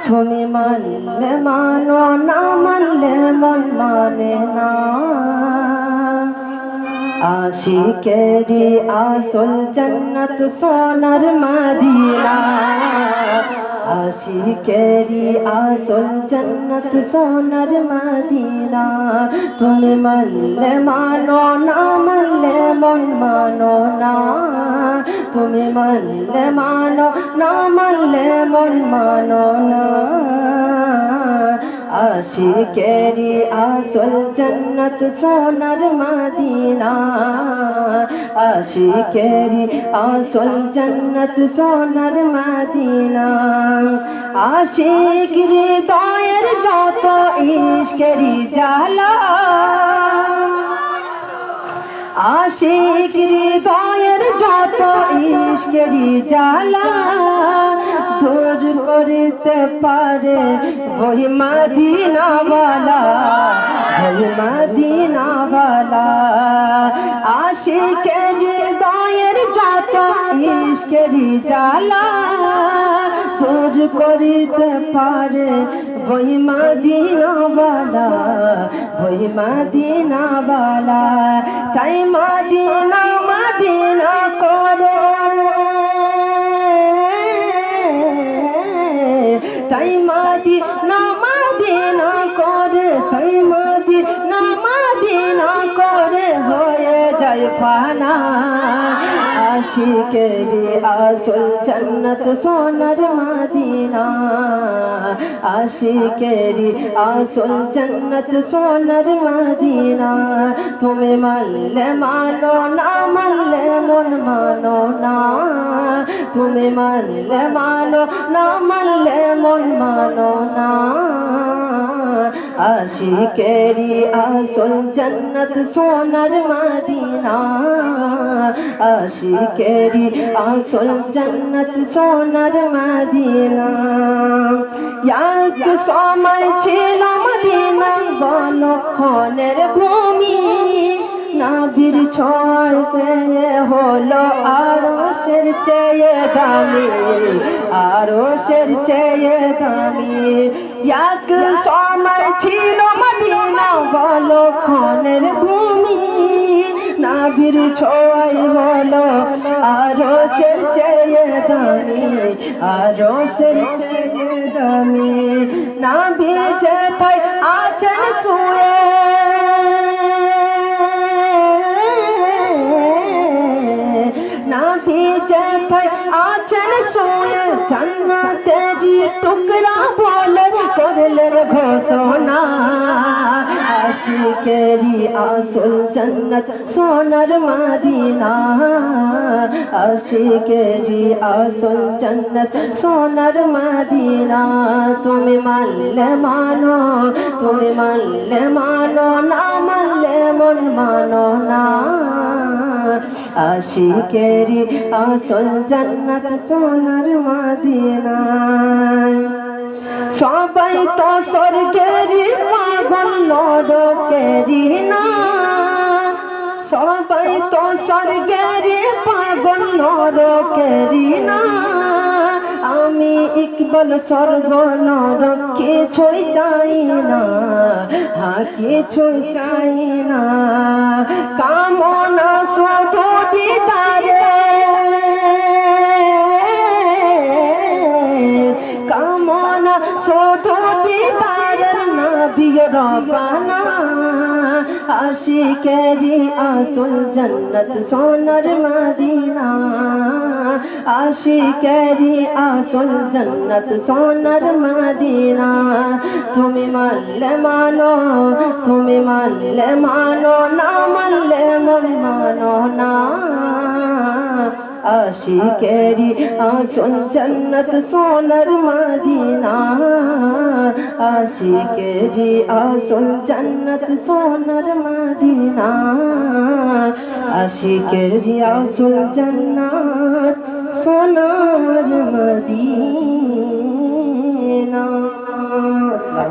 তুমি মানলে মানো, না মানলে মন মানে না। আশিকেরি আসল জন্নত সোনার মদিনা, আশিকেরি আসল জন্নত সোনার মদিনা। তুমি মানলে মানো, না মানলে মন মানো না। তুমি মানলে মানো, না মানলে মন মানো না। আশিকেরি আসল জন্নত সোনার মদিনা, আশিকেরি আসল জন্নত সোনার মদিনা। আশিক হৃদয়ের যত ইশকেরি জ্বালা, আশিক হৃদয়ের যত ইশকেরি জ্বালা দূর করতে পারে ওই মদিনাওয়ালা, ওই মদিনাওয়ালা। আশিকের হৃদয়ের যত ইশকেরি জ্বালা দূর করতে পারে ওই মদিনাওয়ালা, ওই মদিনাওয়ালা। তাই মদিনা মদিনা করে, তাই মদিনা মদিনা করে, তাই মদিনা মদিনা করে হয়ে যায় ফানা। আশিকেরি আসল জন্নত সোনার মদিনা, আশিকেরি আসল জন্নত সোনার মদিনা। তুমি মানলে মানো, না মানলে মন মানো না। তুমি মানলে মানো, না মানলে মন মানো না। আশিকেরি আসল জন্নত সোনার মদিনা, আশিকেরি আসল জন্নত সোনার মদিনা। এক সময় ছিল মদিনা বনক্ষণের ভূমি, নাভির ছোঁয়ায় পেয়ে হলো আরশের চেয়ে দামি, আরশের চেয়ে দামি। এক সময় ছিল মদিনা বনক্ষণের ভূমি, নাভির ছোঁয়ায় হলো আরশের চেয়ে দামি, আরশের চেয়ে দামি। নাভি যেথায় আছেন শুয়ে, নাভি যেথায় আছেন শুয়ে জান্নাতেরি টুকরা বলে করলেন ঘোষণা। আশিকেরি আসল জন্নত সোনার মদিনা, আশিকেরি আসল জন্নত সোনার মদিনা। তুমি মানলে মানো, তুমি মানলে মানো, না মানলে মন মানো না। আশিকেরি আসল জন্নত সোনার মদিনা। সবাই তো স্বর্গেরি পাগল নরকেরি না, সবাই তো স্বর্গেরি পাগল নরকেরি না। আমি ইকবাল স্বর্গ নরক কিছুই চাই না, হ্যাঁ কিছুই চাই না। কামনা শুধু দিদারে, কামনা শুধু দিদারের নবী রব্বানা। আশিকেরি আসল জন্নত সোনার মদিনা, আশিকেরি আসল জন্নত সোনার মদিনা। তুমি মানলে মানো, তুমি মানলে মানো, না মানলে মন মানো না। আশিকেরি আসল জন্নত সোনার মদিনা, আশিকেরি আসল জন্নত সোনার মদিনা, আশিকেরি আসল জন্নত সোনার মদিনা।